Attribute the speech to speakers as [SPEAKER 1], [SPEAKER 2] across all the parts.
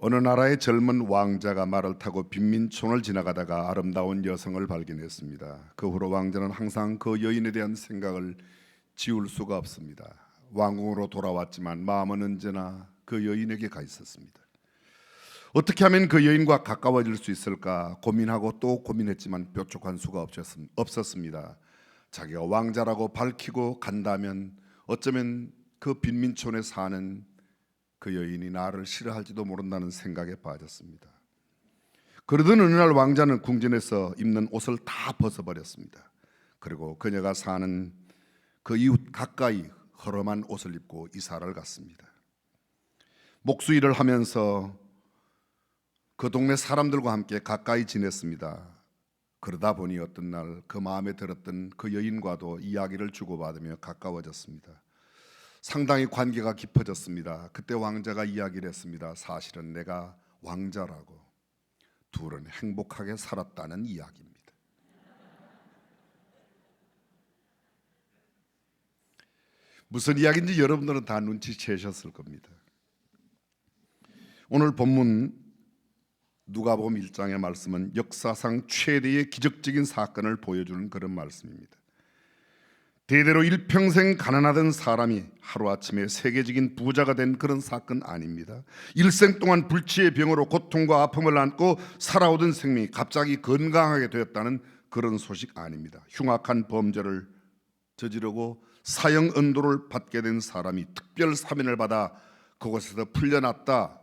[SPEAKER 1] 어느 나라의 젊은 왕자가 말을 타고 빈민촌을 지나가다가 아름다운 여성을 발견했습니다. 그 후로 왕자는 항상 그 여인에 대한 생각을 지울 수가 없습니다. 왕궁으로 돌아왔지만 마음은 언제나 그 여인에게 가 있었습니다. 어떻게 하면 그 여인과 가까워질 수 있을까 고민하고 또 고민했지만 뾰족한 수가 없었습니다. 자기가 왕자라고 밝히고 간다면 어쩌면 그 빈민촌에 사는 그 여인이 나를 싫어할지도 모른다는 생각에 빠졌습니다. 그러던 어느 날 왕자는 궁전에서 입는 옷을 다 벗어버렸습니다. 그리고 그녀가 사는 그 이웃 가까이 허름한 옷을 입고 이사를 갔습니다. 목수일을 하면서 그 동네 사람들과 함께 가까이 지냈습니다. 그러다 보니 어떤 날 그 마음에 들었던 그 여인과도 이야기를 주고받으며 가까워졌습니다. 상당히 관계가 깊어졌습니다. 그때 왕자가 이야기를 했습니다. 사실은 내가 왕자라고. 둘은 행복하게 살았다는 이야기입니다. 무슨 이야기인지 여러분들은 다 눈치채셨을 겁니다. 오늘 본문 누가복음 1장의 말씀은 역사상 최대의 기적적인 사건을 보여주는 그런 말씀입니다. 대대로 일평생 가난하던 사람이 하루아침에 세계적인 부자가 된 그런 사건 아닙니다. 일생 동안 불치의 병으로 고통과 아픔을 안고 살아오던 생명이 갑자기 건강하게 되었다는 그런 소식 아닙니다. 흉악한 범죄를 저지르고 사형 언도를 받게 된 사람이 특별 사면을 받아 그곳에서 풀려났다,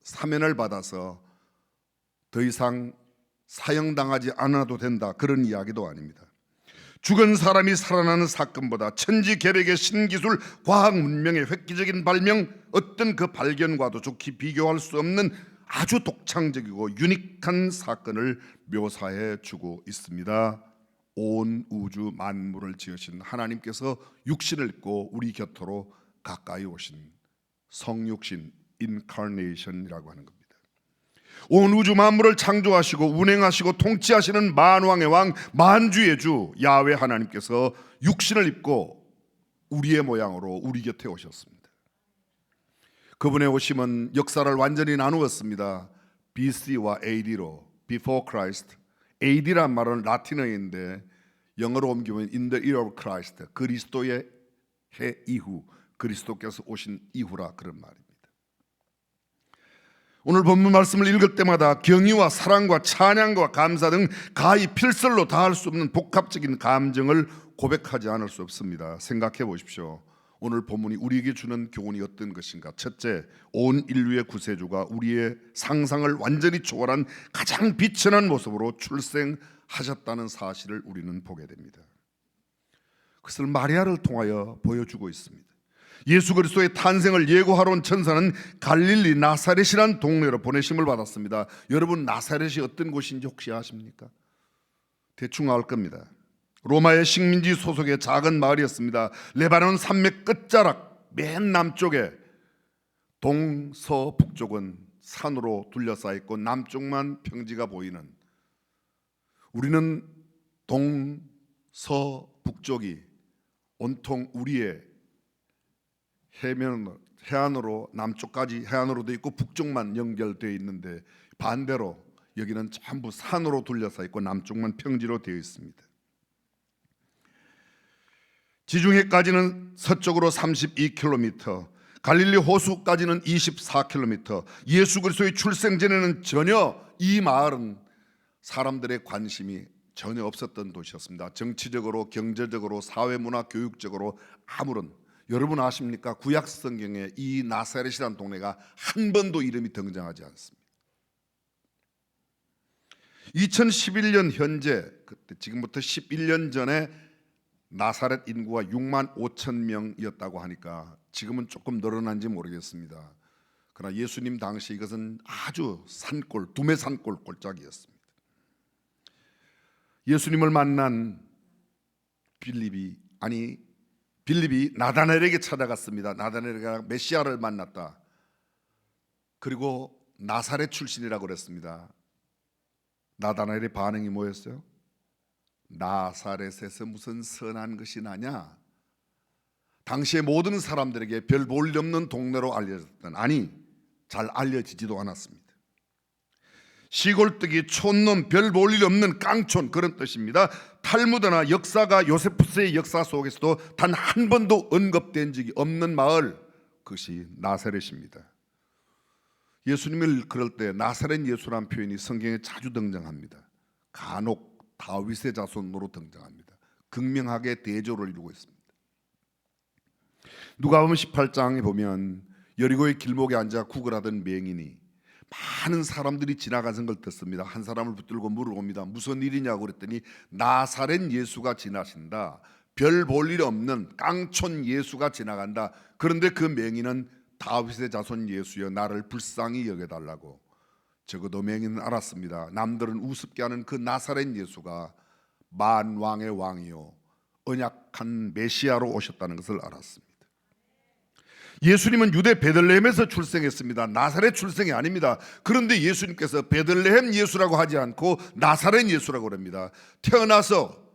[SPEAKER 1] 사면을 받아서 더 이상 사형당하지 않아도 된다, 그런 이야기도 아닙니다. 죽은 사람이 살아나는 사건보다 천지개벽의 신기술 과학 문명의 획기적인 발명, 어떤 그 발견과도 좋게 비교할 수 없는 아주 독창적이고 유니크한 사건을 묘사해 주고 있습니다. 온 우주 만물을 지으신 하나님께서 육신을 입고 우리 곁으로 가까이 오신 성육신, 인카네이션이라고 하는 겁니다. 온 우주 만물을 창조하시고 운행하시고 통치하시는 만왕의 왕, 만주의 주 야훼 하나님께서 육신을 입고 우리의 모양으로 우리 곁에 오셨습니다. 그분의 오심은 역사를 완전히 나누었습니다. BC와 AD로, Before Christ. AD란 말은 라틴어인데 영어로 옮기면 In the Year of Christ, 그리스도의 해 이후, 그리스도께서 오신 이후라, 그런 말입니다. 오늘 본문 말씀을 읽을 때마다 경의와 사랑과 찬양과 감사 등 가히 필설로 다할 수 없는 복합적인 감정을 고백하지 않을 수 없습니다. 생각해 보십시오. 오늘 본문이 우리에게 주는 교훈이 어떤 것인가? 첫째, 온 인류의 구세주가 우리의 상상을 완전히 초월한 가장 비천한 모습으로 출생하셨다는 사실을 우리는 보게 됩니다. 그것을 마리아를 통하여 보여주고 있습니다. 예수 그리스도의 탄생을 예고하러 온 천사는 갈릴리 나사렛이라는 동네로 보내심을 받았습니다. 여러분, 나사렛이 어떤 곳인지 혹시 아십니까? 대충 알 겁니다. 로마의 식민지 소속의 작은 마을이었습니다. 레바논 산맥 끝자락 맨 남쪽에, 동서북쪽은 산으로 둘러싸여 있고 남쪽만 평지가 보이는, 우리는 동서북쪽이 온통 우리의 해안으로, 남쪽까지 해안으로 되어 있고 북쪽만 연결되어 있는데, 반대로 여기는 전부 산으로 둘러싸여 있고 남쪽만 평지로 되어 있습니다. 지중해까지는 서쪽으로 32km, 갈릴리 호수까지는 24km. 예수 그리스도의 출생 전에는 전혀 이 마을은 사람들의 관심이 전혀 없었던 도시였습니다. 정치적으로, 경제적으로, 사회문화, 교육적으로 아무런, 여러분 아십니까? 구약 성경에 이 나사렛이라는 동네가 한 번도 이름이 등장하지 않습니다. 2011년 현재, 그때 지금부터 11년 전에 나사렛 인구가 6만 5천 명이었다고 하니까 지금은 조금 늘어난지 모르겠습니다. 그러나 예수님 당시 이것은 아주 산골, 두메 산골 꼴짝이었습니다. 예수님을 만난 빌립이 나다나엘에게 찾아갔습니다. 나다나엘가 메시아를 만났다. 그리고 나사렛 출신이라고 그랬습니다. 나다나엘의 반응이 뭐였어요? 나사렛에서 무슨 선한 것이 나냐? 당시의 모든 사람들에게 별 볼 일 없는 동네로 알려졌던, 아니 잘 알려지지도 않았습니다. 시골뜨기, 촌놈, 별 볼 일 없는 깡촌, 그런 뜻입니다. 탈무드나 역사가 요세푸스의 역사 속에서도 단 한 번도 언급된 적이 없는 마을, 그것이 나사렛입니다. 예수님을 그럴 때 나사렛 예수라는 표현이 성경에 자주 등장합니다. 간혹 다윗의 자손으로 등장합니다. 극명하게 대조를 이루고 있습니다. 누가복음 18장에 보면 여리고의 길목에 앉아 구걸하던 맹인이 많은 사람들이 지나가는 걸 듣습니다. 한 사람을 붙들고 물어봅니다. 무슨 일이냐고 그랬더니 나사렛 예수가 지나신다. 별 볼 일 없는 깡촌 예수가 지나간다. 그런데 그 맹인은 다윗의 자손 예수여 나를 불쌍히 여겨달라고. 적어도 맹인은 알았습니다. 남들은 우습게 하는 그 나사렛 예수가 만왕의 왕이요 언약한 메시아로 오셨다는 것을 알았습니다. 예수님은 유대 베들레헴에서 출생했습니다. 나사렛 출생이 아닙니다. 그런데 예수님께서 베들레헴 예수라고 하지 않고 나사렛 예수라고 합니다. 태어나서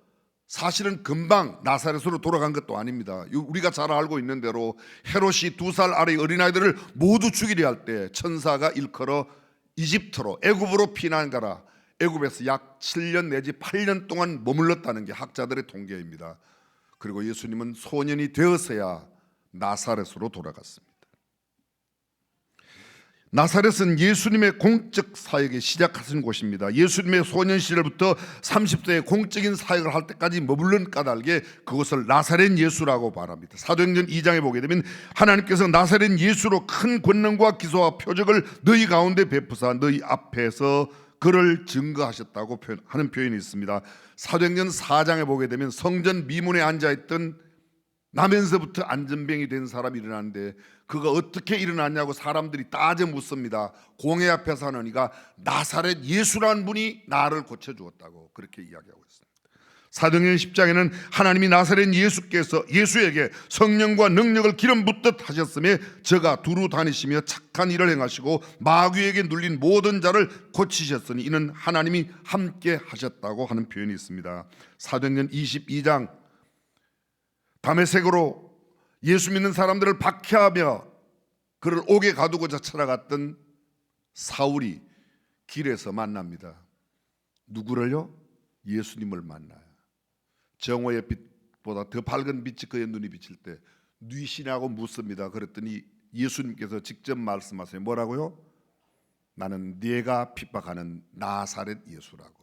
[SPEAKER 1] 사실은 금방 나사렛으로 돌아간 것도 아닙니다. 우리가 잘 알고 있는 대로 헤롯이 2살 아래의 어린아이들을 모두 죽이려 할 때 천사가 일컬어 이집트로, 애굽으로 피난가라. 애굽에서 약 7년 내지 8년 동안 머물렀다는 게 학자들의 통계입니다. 그리고 예수님은 소년이 되어서야 나사렛으로 돌아갔습니다. 나사렛은 예수님의 공적 사역이 시작하신 곳입니다. 예수님의 소년 시절부터 30세의 공적인 사역을 할 때까지 머무른 까닭에 그것을 나사렛 예수라고 말합니다. 사도행전 2장에 보게 되면 하나님께서 나사렛 예수로 큰 권능과 기소와 표적을 너희 가운데 베푸사 너희 앞에서 그를 증거하셨다고 하는 표현이 있습니다. 사도행전 4장에 보게 되면 성전 미문에 앉아있던 나면서부터 안전병이 된 사람이 일어나는데 그가 어떻게 일어났냐고 사람들이 따져 묻습니다. 공회 앞에서 하는 이가 나사렛 예수라는 분이 나를 고쳐주었다고 그렇게 이야기하고 있습니다. 사도행전 10장에는 하나님이 나사렛 예수에게 성령과 능력을 기름 붓듯 하셨으며 저가 두루 다니시며 착한 일을 행하시고 마귀에게 눌린 모든 자를 고치셨으니 이는 하나님이 함께 하셨다고 하는 표현이 있습니다. 사도행전 22장 다메섹으로 예수 믿는 사람들을 박해하며 그를 옥에 가두고자 찾아갔던 사울이 길에서 만납니다. 누구를요? 예수님을 만나요. 정오의 빛보다 더 밝은 빛이 그의 눈이 비칠 때 뉘시냐고 묻습니다. 그랬더니 예수님께서 직접 말씀하세요. 뭐라고요? 나는 네가 핍박하는 나사렛 예수라고.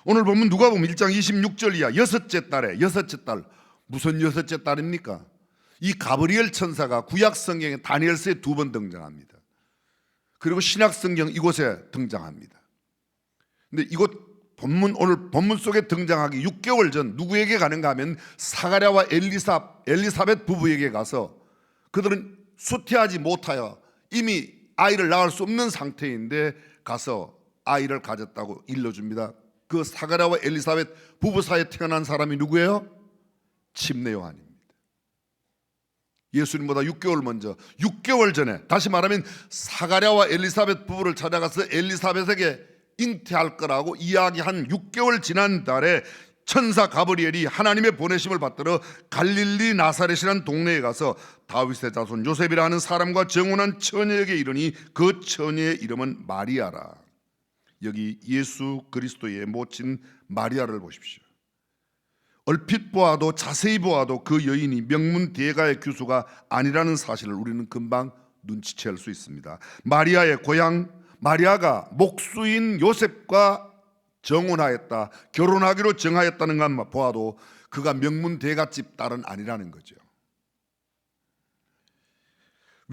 [SPEAKER 1] 오늘 보면 누가복음 1장 26절 이하 여섯째 달에, 여섯째 달, 무슨 여섯째 달입니까? 이 가브리엘 천사가 구약 성경에 다니엘서에 2번 등장합니다. 그리고 신약 성경 이곳에 등장합니다. 근데 이곳 본문, 오늘 본문 속에 등장하기 6개월 전 누구에게 가는가 하면 사가랴와 엘리사벳 부부에게 가서 그들은 수태하지 못하여 이미 아이를 낳을 수 없는 상태인데 가서 아이를 가졌다고 일러줍니다. 그 사가랴와 엘리사벳 부부 사이에 태어난 사람이 누구예요? 침례 요한입니다. 예수님보다 6개월 먼저, 6개월 전에, 다시 말하면 사가랴와 엘리사벳 부부를 찾아가서 엘리사벳에게 잉태할 거라고 이야기한 6개월 지난 달에 천사 가브리엘이 하나님의 보내심을 받들어 갈릴리 나사렛이라는 동네에 가서 다윗의 자손 요셉이라 하는 사람과 정혼한 처녀에게 이르니 그 처녀의 이름은 마리아라. 여기 예수 그리스도의 모친 마리아를 보십시오. 얼핏 보아도 자세히 보아도 그 여인이 명문 대가의 교수가 아니라는 사실을 우리는 금방 눈치챌 수 있습니다. 마리아의 고향, 마리아가 목수인 요셉과 정혼하였다, 결혼하기로 정하였다는 것만 보아도 그가 명문 대가집 딸은 아니라는 거죠.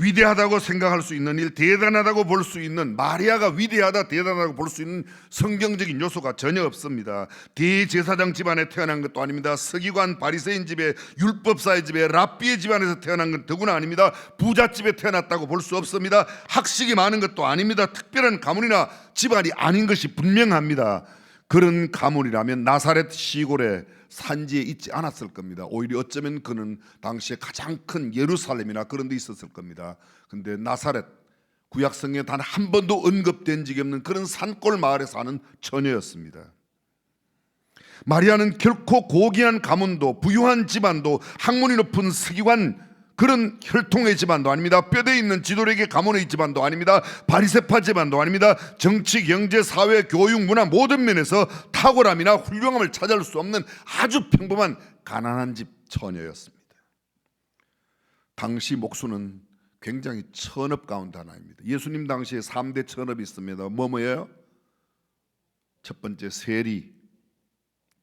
[SPEAKER 1] 위대하다고 생각할 수 있는 일, 대단하다고 볼 수 있는, 마리아가 위대하다 대단하다고 볼 수 있는 성경적인 요소가 전혀 없습니다. 대제사장 집안에 태어난 것도 아닙니다. 서기관 바리새인 집에, 율법사의 집에, 랍비의 집안에서 태어난 건 더구나 아닙니다. 부잣집에 태어났다고 볼 수 없습니다. 학식이 많은 것도 아닙니다. 특별한 가문이나 집안이 아닌 것이 분명합니다. 그런 가문이라면 나사렛 시골에 산지에 있지 않았을 겁니다. 오히려 어쩌면 그는 당시에 가장 큰 예루살렘이나 그런 데 있었을 겁니다. 그런데 나사렛, 구약 성경에 단 한 번도 언급된 적이 없는 그런 산골 마을에 사는 처녀였습니다. 마리아는 결코 고귀한 가문도 부유한 집안도 학문이 높은 서기관 그런 혈통의 집안도 아닙니다. 뼈대 있는 지도력의 가문의 집안도 아닙니다. 바리새파 집안도 아닙니다. 정치, 경제, 사회, 교육, 문화 모든 면에서 탁월함이나 훌륭함을 찾을 수 없는 아주 평범한 가난한 집 처녀였습니다. 당시 목수는 굉장히 천업 가운데 하나입니다. 예수님 당시에 3대 천업이 있습니다. 뭐예요? 첫 번째 세리,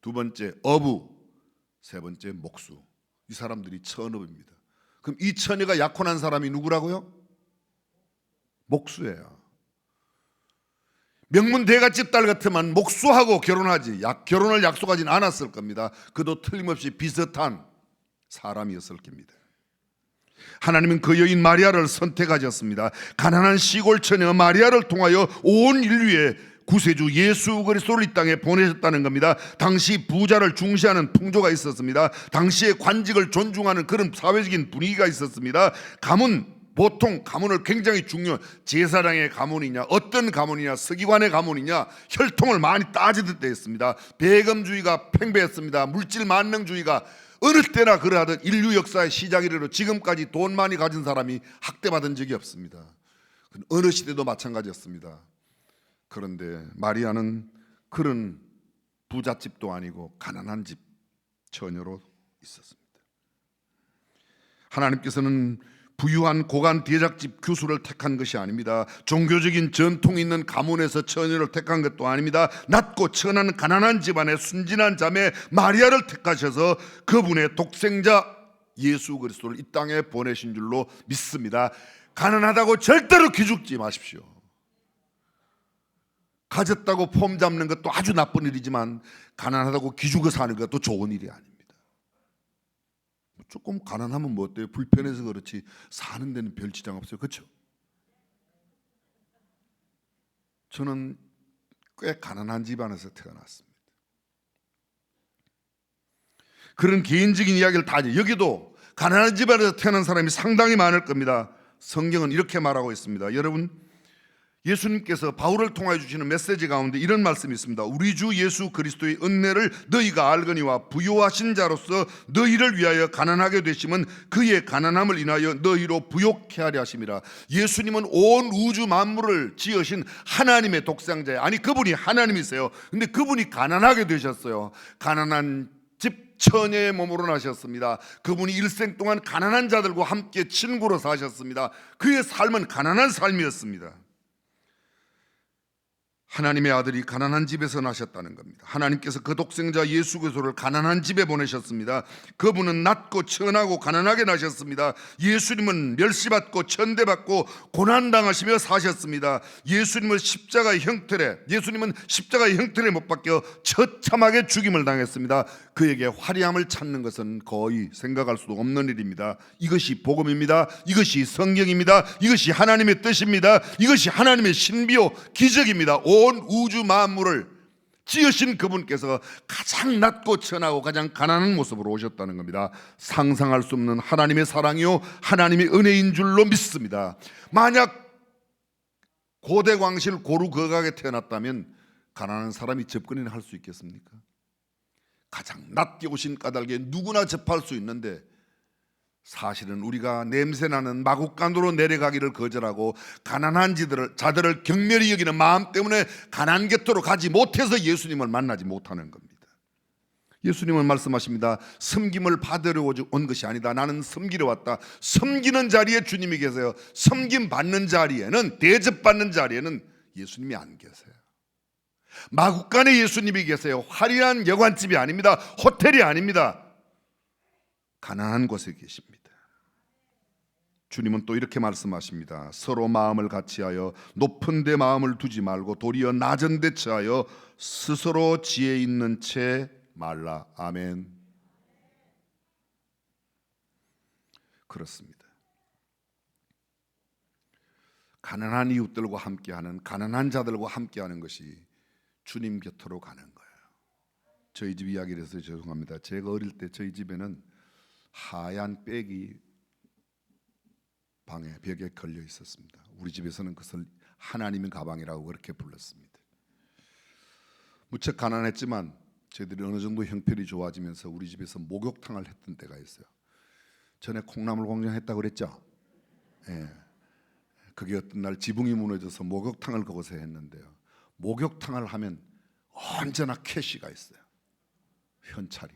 [SPEAKER 1] 두 번째 어부, 세 번째 목수. 이 사람들이 천업입니다. 그럼 이 처녀가 약혼한 사람이 누구라고요? 목수예요. 명문 대갓집 딸 같으면 목수하고 결혼하지 결혼을 약속하진 않았을 겁니다. 그도 틀림없이 비슷한 사람이었을 겁니다. 하나님은 그 여인 마리아를 선택하셨습니다. 가난한 시골 처녀 마리아를 통하여 온 인류의 구세주 예수 그리스도를 이 땅에 보내셨다는 겁니다. 당시 부자를 중시하는 풍조가 있었습니다. 당시의 관직을 존중하는 그런 사회적인 분위기가 있었습니다. 보통 가문을 굉장히 중요한 제사장의 가문이냐, 어떤 가문이냐, 서기관의 가문이냐 혈통을 많이 따지듯 했습니다. 배금주의가 팽배했습니다. 물질 만능주의가 어느 때나 그러하던 인류 역사의 시작 이래로 지금까지 돈 많이 가진 사람이 학대받은 적이 없습니다. 어느 시대도 마찬가지였습니다. 그런데 마리아는 그런 부잣집도 아니고 가난한 집 처녀로 있었습니다. 하나님께서는 부유한 고관 대작집 교수를 택한 것이 아닙니다. 종교적인 전통이 있는 가문에서 처녀를 택한 것도 아닙니다. 낮고 천한 가난한 집안의 순진한 자매 마리아를 택하셔서 그분의 독생자 예수 그리스도를 이 땅에 보내신 줄로 믿습니다. 가난하다고 절대로 기죽지 마십시오. 가졌다고 폼 잡는 것도 아주 나쁜 일이지만 가난하다고 기죽어 사는 것도 좋은 일이 아닙니다. 조금 가난하면 뭐 어때요? 불편해서 그렇지 사는 데는 별 지장 없어요. 그렇죠? 저는 꽤 가난한 집안에서 태어났습니다. 그런 개인적인 이야기를 다 여기도 가난한 집안에서 태어난 사람이 상당히 많을 겁니다. 성경은 이렇게 말하고 있습니다. 여러분, 예수님께서 바울을 통하여 주시는 메시지 가운데 이런 말씀이 있습니다. 우리 주 예수 그리스도의 은혜를 너희가 알거니와 부요하신 자로서 너희를 위하여 가난하게 되심은 그의 가난함을 인하여 너희로 부욕케 하려 하심이라. 예수님은 온 우주 만물을 지으신 하나님의 독생자예요. 아니, 그분이 하나님이세요. 근데 그분이 가난하게 되셨어요. 가난한 집 처녀의 몸으로 나셨습니다. 그분이 일생 동안 가난한 자들과 함께 친구로 사셨습니다. 그의 삶은 가난한 삶이었습니다. 하나님의 아들이 가난한 집에서 나셨다는 겁니다. 하나님께서 그 독생자 예수 그리스도를 가난한 집에 보내셨습니다. 그분은 낮고 천하고 가난하게 나셨습니다. 예수님은 멸시받고 천대받고 고난당하시며 사셨습니다. 예수님은 십자가의 형틀에 못 박혀 처참하게 죽임을 당했습니다. 그에게 화려함을 찾는 것은 거의 생각할 수도 없는 일입니다. 이것이 복음입니다. 이것이 성경입니다. 이것이 하나님의 뜻입니다. 이것이 하나님의 신비요 기적입니다. 온 우주 만물을 지으신 그분께서 가장 낮고 천하고 가장 가난한 모습으로 오셨다는 겁니다. 상상할 수 없는 하나님의 사랑이요 하나님의 은혜인 줄로 믿습니다. 만약 고대 광실 고루 거각에 태어났다면 가난한 사람이 접근이나 할 수 있겠습니까? 가장 낮게 오신 까닭에 누구나 접할 수 있는데 사실은 우리가 냄새나는 마국간으로 내려가기를 거절하고 가난한 자들을 경멸히 여기는 마음 때문에 가난 곁으로 가지 못해서 예수님을 만나지 못하는 겁니다. 예수님은 말씀하십니다. 섬김을 받으러 온 것이 아니다. 나는 섬기러 왔다. 섬기는 자리에 주님이 계세요. 섬김 받는 자리에는, 대접받는 자리에는 예수님이 안 계세요. 마국간에 예수님이 계세요. 화려한 여관집이 아닙니다. 호텔이 아닙니다. 가난한 곳에 계십니다. 주님은 또 이렇게 말씀하십니다. 서로 마음을 같이하여 높은 데 마음을 두지 말고 도리어 낮은 데 처하여 스스로 지혜 있는 채 말라. 아멘. 그렇습니다. 가난한 이웃들과 함께하는, 가난한 자들과 함께하는 것이 주님 곁으로 가는 거예요. 저희 집 이야기를 해서 죄송합니다. 제가 어릴 때 저희 집에는 하얀 백이 방에 벽에 걸려 있었습니다. 우리 집에서는 그것을 하나님의 가방이라고 그렇게 불렀습니다. 무척 가난했지만 저희들이 어느 정도 형편이 좋아지면서 우리 집에서 목욕탕을 했던 때가 있어요. 전에 콩나물 공장했다고 그랬죠? 예. 그게 어떤 날 지붕이 무너져서 목욕탕을 그곳에 했는데요. 목욕탕을 하면 언제나 캐시가 있어요. 현찰이.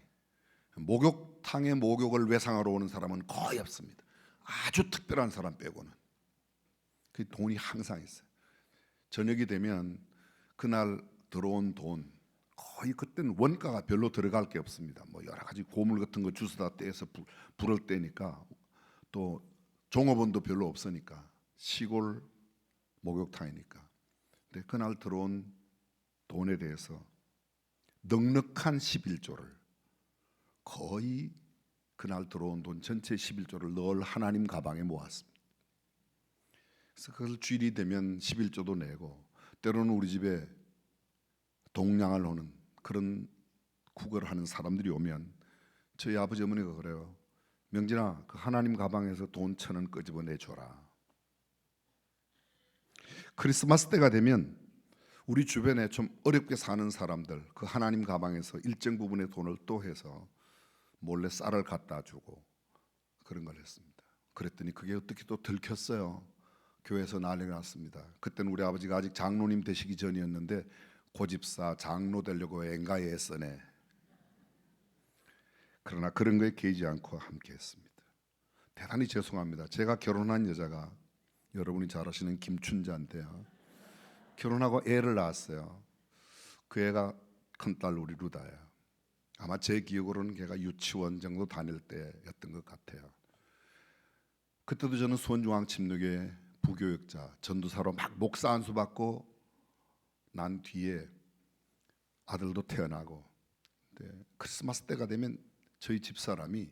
[SPEAKER 1] 목욕탕에 목욕을 외상하러 오는 사람은 거의 없습니다. 아주 특별한 사람 빼고는. 그 돈이 항상 있어요. 저녁이 되면 그날 들어온 돈 거의 그때는 원가가 별로 들어갈 게 없습니다. 뭐 여러 가지 고물 같은 거 주스다 떼서 불을 떼니까 또 종업원도 별로 없으니까 시골 목욕탕이니까. 근데 그날 들어온 돈에 대해서 넉넉한 11조를 거의 그날 들어온 돈 전체 11조를 늘 하나님 가방에 모았습니다. 그래서 그걸 주일이 되면 11조도 내고 때로는 우리 집에 동냥을 오는 그런 구걸을 하는 사람들이 오면 저희 아버지 어머니가 그래요. 명진아, 그 하나님 가방에서 돈 1,000원 끄집어 내줘라. 크리스마스 때가 되면 우리 주변에 좀 어렵게 사는 사람들 그 하나님 가방에서 일정 부분의 돈을 또 해서 몰래 쌀을 갖다 주고 그런 걸 했습니다. 그랬더니 그게 어떻게 또 들켰어요. 교회에서 난리가 났습니다. 그때는 우리 아버지가 아직 장로님 되시기 전이었는데 고집사 장로 되려고 앵가에 애쓰네. 그러나 그런 거에 개의지 않고 함께 했습니다. 대단히 죄송합니다. 제가 결혼한 여자가 여러분이 잘 아시는 김춘자인데요. 결혼하고 애를 낳았어요. 그 애가 큰딸 우리 루다예요. 아마 제 기억으로는 걔가 유치원 정도 다닐 때였던 것 같아요. 그때도 저는 수원중앙침례교회 부교역자 전도사로 막 목사 안수 받고 난 뒤에 아들도 태어나고, 크리스마스 때가 되면 저희 집사람이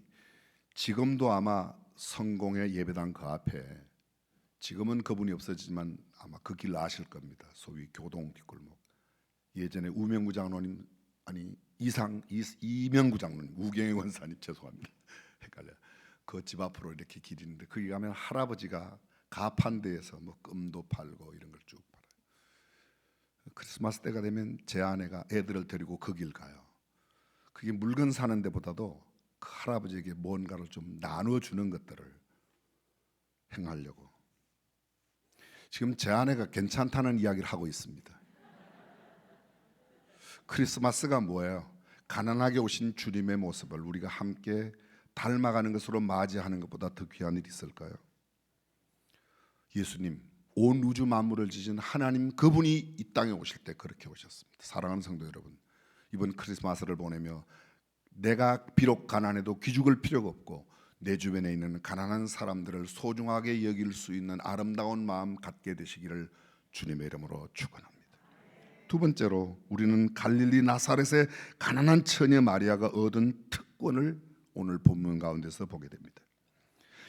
[SPEAKER 1] 지금도 아마 성공의 예배당 그 앞에, 지금은 그분이 없어지지만 아마 그 길 아실 겁니다. 소위 교동 뒷골목. 예전에 우명구 장로님, 아니 이명구 장로님, 우경의 권사님, 죄송합니다. 헷갈려요. 그 집 앞으로 이렇게 길이 있는데 거기 가면 할아버지가 가판대에서 뭐 껌도 팔고 이런 걸 쭉 팔아요. 크리스마스 때가 되면 제 아내가 애들을 데리고 그 길 가요. 그게 물건 사는 데보다도 그 할아버지에게 뭔가를 좀 나눠주는 것들을 행하려고. 지금 제 아내가 괜찮다는 이야기를 하고 있습니다. 크리스마스가 뭐예요? 가난하게 오신 주님의 모습을 우리가 함께 닮아가는 것으로 맞이하는 것보다 더 귀한 일이 있을까요? 예수님, 온 우주 만물을 지신 하나님 그분이 이 땅에 오실 때 그렇게 오셨습니다. 사랑하는 성도 여러분, 이번 크리스마스를 보내며 내가 비록 가난해도 기죽을 필요가 없고 내 주변에 있는 가난한 사람들을 소중하게 여길 수 있는 아름다운 마음 갖게 되시기를 주님의 이름으로 축원합니다. 두 번째로 우리는 갈릴리 나사렛의 가난한 처녀 마리아가 얻은 특권을 오늘 본문 가운데서 보게 됩니다.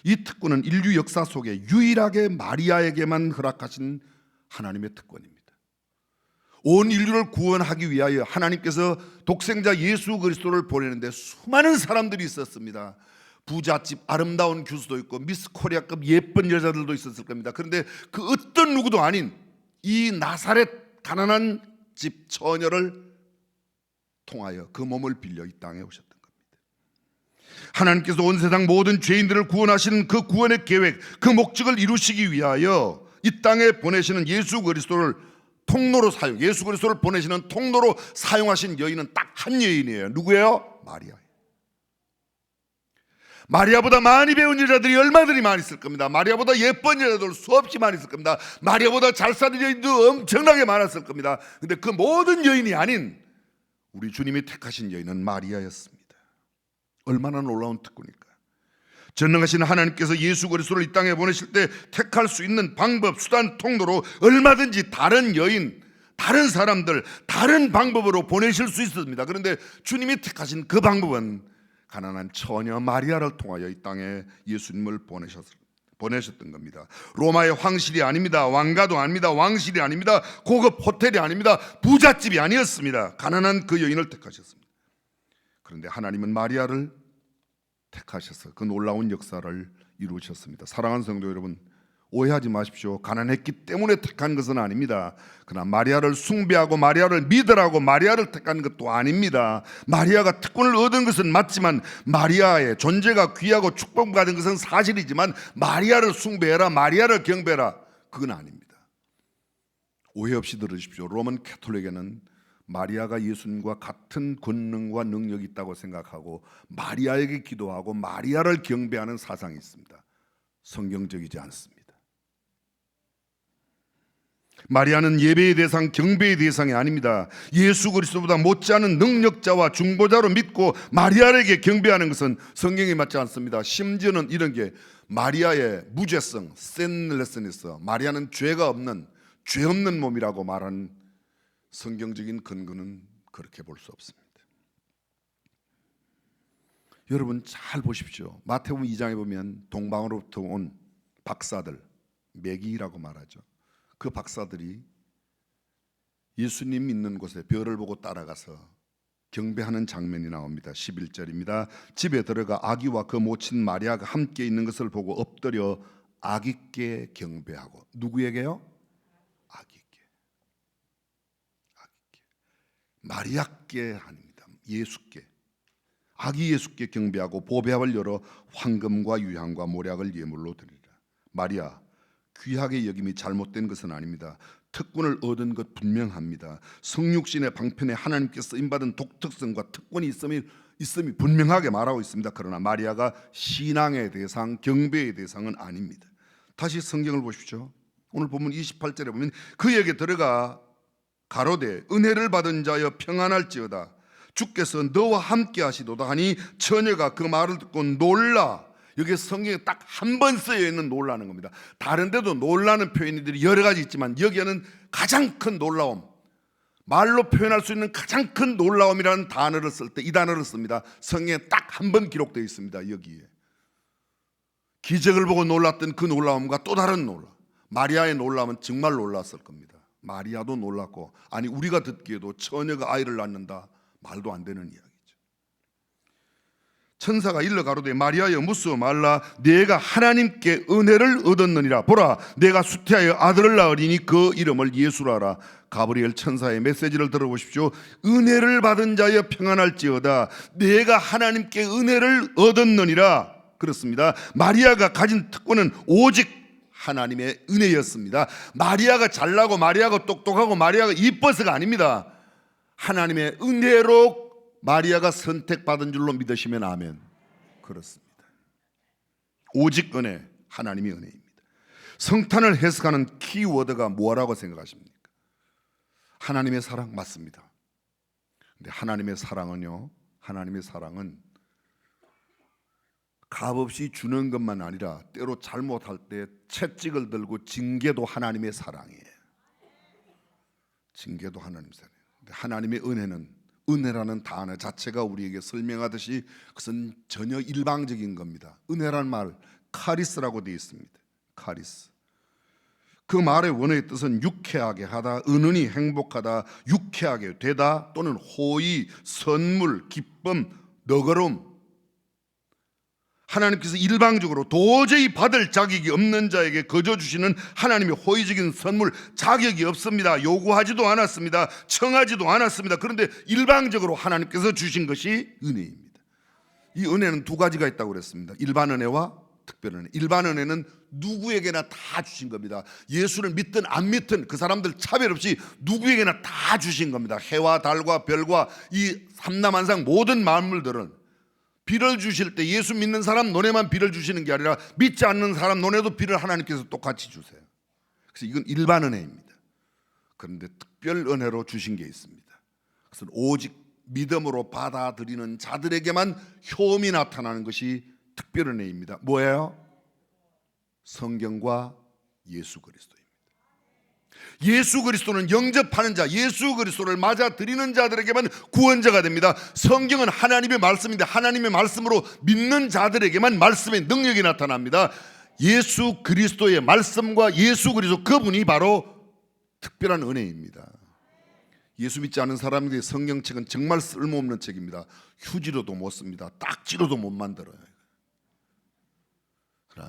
[SPEAKER 1] 이 특권은 인류 역사 속에 유일하게 마리아에게만 허락하신 하나님의 특권입니다. 온 인류를 구원하기 위하여 하나님께서 독생자 예수 그리스도를 보내는데 수많은 사람들이 있었습니다. 부잣집 아름다운 교수도 있고 미스 코리아급 예쁜 여자들도 있었을 겁니다. 그런데 그 어떤 누구도 아닌 이 나사렛 가난한 집 처녀를 통하여 그 몸을 빌려 이 땅에 오셨던 겁니다. 하나님께서 온 세상 모든 죄인들을 구원하시는 그 구원의 계획, 그 목적을 이루시기 위하여 이 땅에 보내시는 예수 그리스도를 통로로 예수 그리스도를 보내시는 통로로 사용하신 여인은 딱 한 여인이에요. 누구예요? 마리아예요. 마리아보다 많이 배운 여자들이 얼마들이 많이 있을 겁니다. 마리아보다 예쁜 여자들 수없이 많이 있을 겁니다. 마리아보다 잘 사는 여인도 엄청나게 많았을 겁니다. 근데 그 모든 여인이 아닌 우리 주님이 택하신 여인은 마리아였습니다. 얼마나 놀라운 특권일까. 전능하신 하나님께서 예수 그리스도를 이 땅에 보내실 때 택할 수 있는 방법, 수단, 통로로 얼마든지 다른 여인, 다른 사람들, 다른 방법으로 보내실 수 있습니다. 그런데 주님이 택하신 그 방법은 가난한 처녀 마리아를 통하여 이 땅에 예수님을 보내셨던 겁니다. 로마의 황실이 아닙니다. 왕가도 아닙니다. 왕실이 아닙니다. 고급 호텔이 아닙니다. 부잣집이 아니었습니다. 가난한 그 여인을 택하셨습니다. 그런데 하나님은 마리아를 택하셔서 그 놀라운 역사를 이루셨습니다. 사랑하는 성도 여러분, 오해하지 마십시오. 가난했기 때문에 택한 것은 아닙니다. 그러나 마리아를 숭배하고 마리아를 믿으라고 마리아를 택한 것도 아닙니다. 마리아가 특권을 얻은 것은 맞지만 마리아의 존재가 귀하고 축복받은 것은 사실이지만 마리아를 숭배해라, 마리아를 경배해라, 그건 아닙니다. 오해 없이 들으십시오. 로만 캐톨릭에는 마리아가 예수님과 같은 권능과 능력이 있다고 생각하고 마리아에게 기도하고 마리아를 경배하는 사상이 있습니다. 성경적이지 않습니다. 마리아는 예배의 대상, 경배의 대상이 아닙니다. 예수 그리스도보다 못지않은 능력자와 중보자로 믿고 마리아에게 경배하는 것은 성경에 맞지 않습니다. 심지어는 이런 게 마리아의 무죄성, sinlessness, 마리아는 죄가 없는, 죄 없는 몸이라고 말하는 성경적인 근거는 그렇게 볼 수 없습니다. 여러분 잘 보십시오. 마태복음 2장에 보면 동방으로부터 온 박사들, 매기라고 말하죠. 그 박사들이 예수님 있는 곳에 별을 보고 따라가서 경배하는 장면이 나옵니다. 11절입니다. 집에 들어가 아기와 그 모친 마리아가 함께 있는 것을 보고 엎드려 아기께 경배하고. 누구에게요? 아기께. 마리아께 아닙니다. 예수께. 아기 예수께 경배하고 보배합을 열어 황금과 유향과 모략을 예물로 드리라. 마리아, 귀하게 여김이 잘못된 것은 아닙니다. 특권을 얻은 것 분명합니다. 성육신의 방편에 하나님께 쓰임받은 독특성과 특권이 있음이 분명하게 말하고 있습니다. 그러나 마리아가 신앙의 대상, 경배의 대상은 아닙니다. 다시 성경을 보십시오. 오늘 본문 28절에 보면 그에게 들어가 가로되 은혜를 받은 자여 평안할지어다. 주께서 너와 함께 하시도다 하니 처녀가 그 말을 듣고 놀라. 여기 성경에 딱 한 번 쓰여 있는 놀라는 겁니다. 다른 데도 놀라는 표현들이 여러 가지 있지만 여기에는 가장 큰 놀라움, 말로 표현할 수 있는 가장 큰 놀라움이라는 단어를 쓸 때 이 단어를 씁니다. 성경에 딱 한 번 기록되어 있습니다. 여기에 기적을 보고 놀랐던 그 놀라움과 또 다른 놀라움, 마리아의 놀라움은 정말 놀랐을 겁니다. 마리아도 놀랐고, 아니 우리가 듣기에도 처녀가 아이를 낳는다, 말도 안 되는 이야기죠. 천사가 일러 가로되 마리아여 무서워 말라, 내가 하나님께 은혜를 얻었느니라. 보라, 내가 수태하여 아들을 낳으리니 그 이름을 예수라 하라. 가브리엘 천사의 메시지를 들어보십시오. 은혜를 받은 자여 평안할지어다. 내가 하나님께 은혜를 얻었느니라. 그렇습니다. 마리아가 가진 특권은 오직 하나님의 은혜였습니다. 마리아가 잘나고 마리아가 똑똑하고 마리아가 이뻐서가 아닙니다. 하나님의 은혜로 마리아가 선택받은 줄로 믿으시면 아멘. 그렇습니다. 오직 은혜, 하나님의 은혜입니다. 성탄을 해석하는 키워드가 뭐라고 생각하십니까? 하나님의 사랑 맞습니다. 근데 하나님의 사랑은요, 하나님의 사랑은 값없이 주는 것만 아니라 때로 잘못할 때 채찍을 들고 징계도 하나님의 사랑이에요. 징계도 하나님의 사랑이에요. 근데 하나님의 은혜는, 은혜라는 단어 자체가 우리에게 설명하듯이 그것은 전혀 일방적인 겁니다. 은혜란 말 카리스라고 되어 있습니다. 카리스. 그 말의 원어의 뜻은 유쾌하게 하다, 은은히 행복하다, 유쾌하게 되다, 또는 호의, 선물, 기쁨, 너그러움. 하나님께서 일방적으로 도저히 받을 자격이 없는 자에게 거저 주시는 하나님의 호의적인 선물, 자격이 없습니다. 요구하지도 않았습니다. 청하지도 않았습니다. 그런데 일방적으로 하나님께서 주신 것이 은혜입니다. 이 은혜는 두 가지가 있다고 그랬습니다. 일반 은혜와 특별 은혜. 일반 은혜는 누구에게나 다 주신 겁니다. 예수를 믿든 안 믿든 그 사람들 차별 없이 누구에게나 다 주신 겁니다. 해와 달과 별과 이 삼라만상 모든 만물들은 비를 주실 때 예수 믿는 사람 너네만 비를 주시는 게 아니라 믿지 않는 사람 너네도 비를 하나님께서 똑같이 주세요. 그래서 이건 일반 은혜입니다. 그런데 특별 은혜로 주신 게 있습니다. 그것은 오직 믿음으로 받아들이는 자들에게만 효험이 나타나는 것이 특별 은혜입니다. 뭐예요? 성경과 예수 그리스도입니다. 예수 그리스도는 영접하는 자, 예수 그리스도를 맞아들이는 자들에게만 구원자가 됩니다. 성경은 하나님의 말씀인데 하나님의 말씀으로 믿는 자들에게만 말씀의 능력이 나타납니다. 예수 그리스도의 말씀과 예수 그리스도 그분이 바로 특별한 은혜입니다. 예수 믿지 않은 사람들의 성경책은 정말 쓸모없는 책입니다. 휴지로도 못 씁니다. 딱지로도 못 만들어요.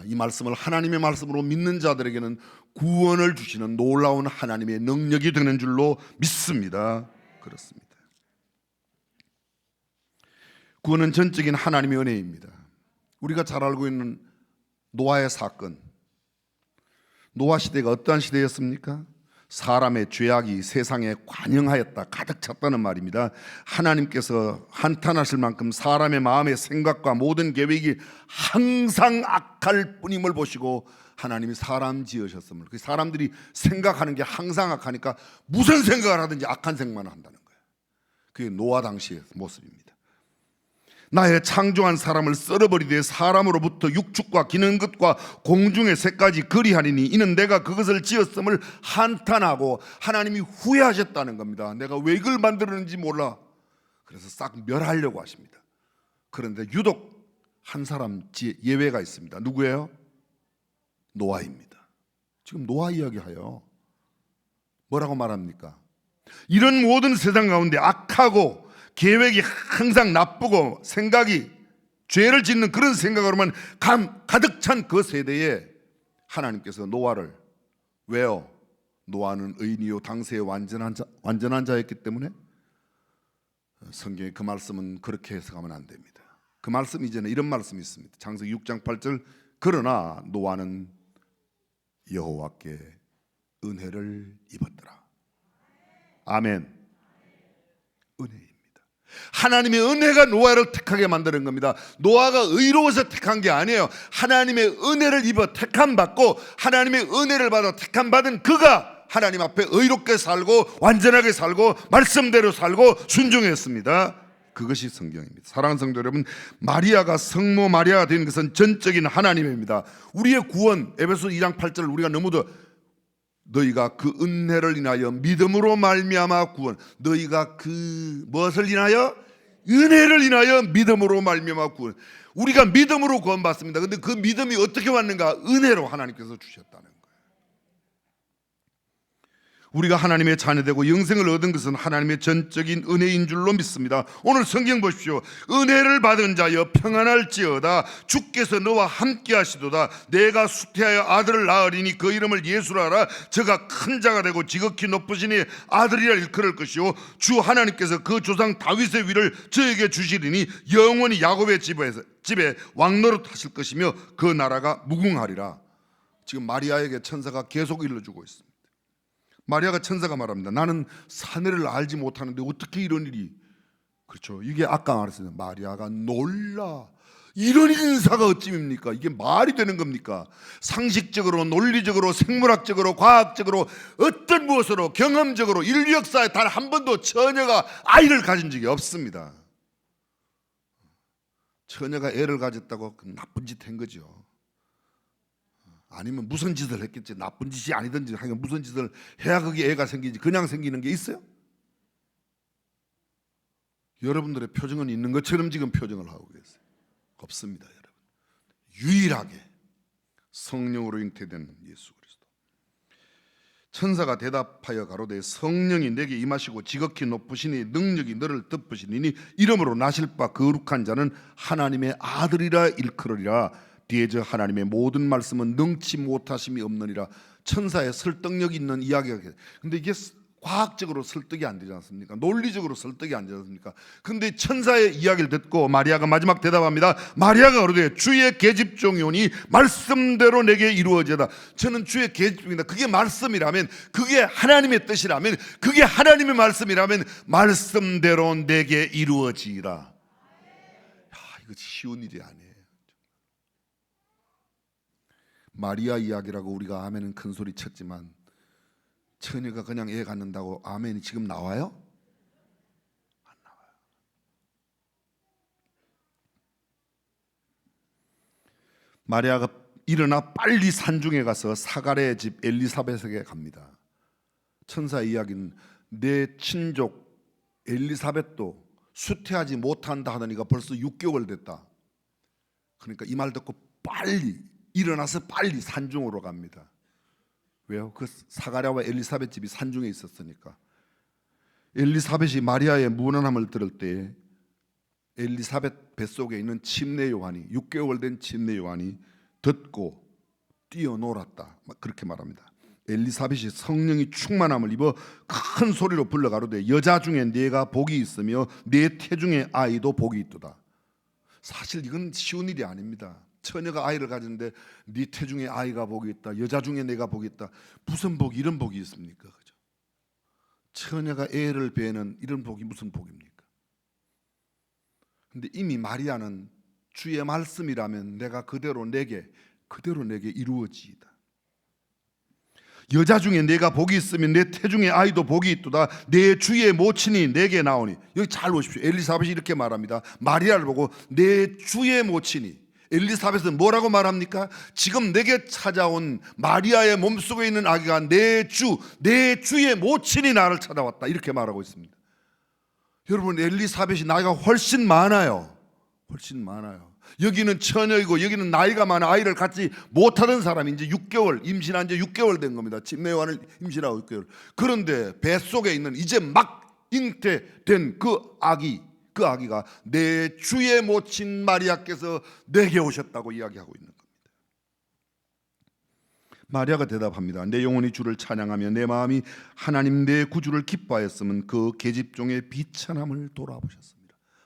[SPEAKER 1] 이 말씀을 하나님의 말씀으로 믿는 자들에게는 구원을 주시는 놀라운 하나님의 능력이 되는 줄로 믿습니다. 그렇습니다. 구원은 전적인 하나님의 은혜입니다. 우리가 잘 알고 있는 노아의 사건, 노아 시대가 어떠한 시대였습니까? 사람의 죄악이 세상에 관영하였다, 가득 찼다는 말입니다. 하나님께서 한탄하실 만큼 사람의 마음의 생각과 모든 계획이 항상 악할 뿐임을 보시고 하나님이 사람 지으셨음을, 그 사람들이 생각하는 게 항상 악하니까 무슨 생각을 하든지 악한 생각만 한다는 거예요. 그게 노아 당시의 모습입니다. 나의 창조한 사람을 썰어버리되 사람으로부터 육축과 기는 것과 공중의 새까지 그리하리니 이는 내가 그것을 지었음을 한탄하고 하나님이 후회하셨다는 겁니다. 내가 왜 이걸 만들었는지 몰라. 그래서 싹 멸하려고 하십니다. 그런데 유독 한 사람 예외가 있습니다. 누구예요? 노아입니다. 지금 노아 이야기하여 뭐라고 말합니까? 이런 모든 세상 가운데 악하고 계획이 항상 나쁘고 생각이 죄를 짓는 그런 생각으로만 가득 찬 그 세대에 하나님께서 노아를, 왜요? 노아는 의인이요 당세의 완전한 자였기 때문에. 성경의 그 말씀은 그렇게 해석하면 안 됩니다. 그 말씀 이전에 이런 말씀이 있습니다. 창세기 6장 8절 그러나 노아는 여호와께 은혜를 입었더라. 아멘. 은혜. 하나님의 은혜가 노아를 택하게 만드는 겁니다. 노아가 의로워서 택한 게 아니에요. 하나님의 은혜를 입어 택함 받고 하나님의 은혜를 받아 택함 받은 그가 하나님 앞에 의롭게 살고 완전하게 살고 말씀대로 살고 순종했습니다. 그것이 성경입니다. 사랑하는 성도 여러분, 마리아가 성모 마리아가 된 것은 전적인 하나님입니다. 우리의 구원, 에베소 2장 8절을 우리가 너무도 너희가 그 은혜를 인하여 믿음으로 말미암아 구원. 너희가 그 무엇을 인하여? 은혜를 인하여 믿음으로 말미암아 구원. 우리가 믿음으로 구원받습니다. 그런데 그 믿음이 어떻게 왔는가? 은혜로 하나님께서 주셨다는 거예요. 우리가 하나님의 자녀되고 영생을 얻은 것은 하나님의 전적인 은혜인 줄로 믿습니다. 오늘 성경 보십시오. 은혜를 받은 자여 평안할지어다. 주께서 너와 함께 하시도다. 내가 수태하여 아들을 낳으리니 그 이름을 예수라 하라. 저가 큰 자가 되고 지극히 높으시니 아들이라 일컬을 것이요 주 하나님께서 그 조상 다윗의 위를 저에게 주시리니 영원히 야곱의 집에 왕노릇 하실 것이며 그 나라가 무궁하리라. 지금 마리아에게 천사가 계속 일러주고 있습니다. 마리아가 천사가 말합니다. 나는 사내를 알지 못하는데 어떻게 이런 일이. 그렇죠. 이게 아까 말했어요. 마리아가 놀라. 이런 인사가 어찌입니까? 이게 말이 되는 겁니까? 상식적으로, 논리적으로, 생물학적으로, 과학적으로, 어떤 무엇으로, 경험적으로 인류 역사에 단 한 번도 처녀가 아이를 가진 적이 없습니다. 처녀가 애를 가졌다고 나쁜 짓 한 거죠. 아니면 무슨 짓을 했겠지. 나쁜 짓이 아니든지 하여간 무슨 짓을 해야 그게 애가 생기지. 그냥 생기는 게 있어요? 여러분들의 표정은 있는 것처럼 지금 표정을 하고 계세요. 없습니다, 여러분. 유일하게 성령으로 잉태된 예수 그리스도. 천사가 대답하여 가로되 성령이 내게 임하시고 지극히 높으시니 능력이 너를 덮으시니 이름으로 나실 바 거룩한 자는 하나님의 아들이라 일컬으리라. 뒤에 저 하나님의 모든 말씀은 능치 못하심이 없느니라. 천사의 설득력 있는 이야기가. 근데 이게 과학적으로 설득이 안 되지 않습니까? 논리적으로 설득이 안 되지 않습니까? 근데 천사의 이야기를 듣고 마리아가 마지막 대답합니다. 마리아가 그러되 주의 계집종이오니 말씀대로 내게 이루어져다. 저는 주의 계집종이다. 그게 말씀이라면, 그게 하나님의 뜻이라면, 그게 하나님의 말씀이라면 말씀대로 내게 이루어지라. 이거 쉬운 일이 아니에요. 마리아 이야기라고 우리가 아멘은 큰 소리 쳤지만 처녀가 그냥 애 갖는다고 아멘이 지금 나와요? 안 나와요. 마리아가 일어나 빨리 산중에 가서 사가랴의 집 엘리사벳에게 갑니다. 천사 이야기는 내 친족 엘리사벳도 수태하지 못한다 하더니가 벌써 6개월 됐다. 그러니까 이 말 듣고 빨리 일어나서 빨리 산중으로 갑니다. 왜요? 그 사가랴와 엘리사벳 집이 산중에 있었으니까. 엘리사벳이 마리아의 무난함을 들을 때 엘리사벳 뱃속에 있는 침례 요한이, 6개월 된 침례 요한이 듣고 뛰어놀았다. 그렇게 말합니다. 엘리사벳이 성령이 충만함을 입어 큰 소리로 불러 가로되 여자 중에 네가 복이 있으며 네 태중의 아이도 복이 있도다. 사실 이건 쉬운 일이 아닙니다. 처녀가 아이를 가졌는데 네 태중에 아이가 복이 있다, 여자 중에 내가 복이 있다. 무슨 복, 이런 복이 있습니까? 그죠? 처녀가 애를 베는 이런 복이 무슨 복입니까? 근데 이미 마리아는 주의 말씀이라면 내가 그대로 내게 이루어지이다. 여자 중에 내가 복이 있으면 내 태중에 아이도 복이 있도다. 내 주의 모친이 내게 나오니. 여기 잘 보십시오. 엘리사벳이 이렇게 말합니다. 마리아를 보고 내 주의 모친이. 엘리사벳은 뭐라고 말합니까? 지금 내게 찾아온 마리아의 몸속에 있는 아기가 내 주의 모친이 나를 찾아왔다, 이렇게 말하고 있습니다. 여러분, 엘리사벳이 나이가 훨씬 많아요. 훨씬 많아요. 여기는 처녀이고 여기는 나이가 많아 아이를 갖지 못하던 사람이 이제 6개월 임신한 지 6개월 된 겁니다. 침례요한을 임신하고 6개월. 그런데 뱃속에 있는 이제 막 잉태된 그 아기가 내 주의 모친 마리아께서 내게 오셨다고 이야기하고 있는 겁니다. 마리아가 대답합니다. 내 영혼이 주를 찬양하며 내 마음이 하나님 내 구주를 기뻐하였으면 그 계집종의 비천함을 돌아보셨습니다.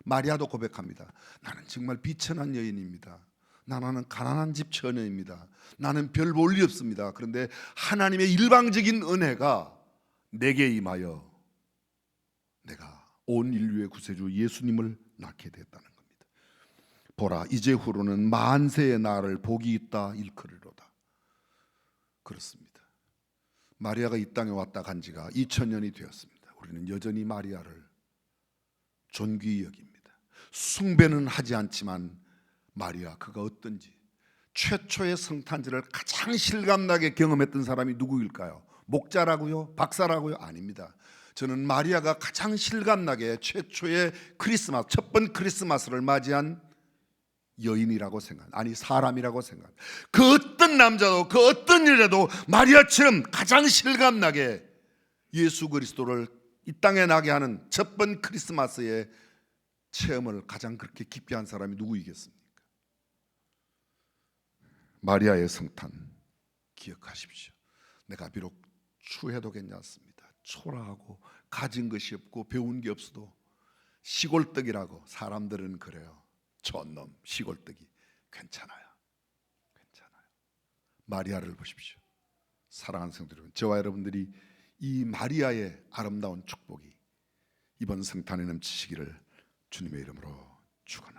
[SPEAKER 1] 마리아도 고백합니다. 나는 정말 비천한 여인입니다. 나는 가난한 집 처녀입니다. 나는 별 볼 일 없습니다. 그런데 하나님의 일방적인 은혜가 내게 임하여 내가 온 인류의 구세주 예수님을 낳게 됐다는 겁니다. 보라, 이제후로는 만세의 나를 복이 있다 일컬으리로다. 그렇습니다. 마리아가 이 땅에 왔다 간 지가 2000년이 되었습니다. 우리는 여전히 마리아를 존귀히 여깁니다. 숭배는 하지 않지만 마리아, 그가 어떤지, 최초의 성탄절을 가장 실감나게 경험했던 사람이 누구일까요? 목자라고요? 박사라고요? 아닙니다. 저는 마리아가 가장 실감나게 최초의 크리스마스, 첫 번 크리스마스를 맞이한 여인이라고 사람이라고 생각합니다. 그 어떤 남자도 그 어떤 여자도 마리아처럼 가장 실감나게 예수 그리스도를 이 땅에 나게 하는 첫 번 크리스마스의 체험을 가장 그렇게 깊게 한 사람이 누구이겠습니까? 마리아의 성탄 기억하십시오. 내가 비록 추해도 괜찮습니다. 초라하고 가진 것이 없고 배운 게 없어도 시골떡이라고 사람들은 그래요. 촌놈, 시골떡이. 괜찮아요. 마리아를 보십시오. 사랑하는 성도 여러분, 저와 여러분들이 이 마리아의 아름다운 축복이 이번 성탄에 넘치시기를 주님의 이름으로 축원합니다.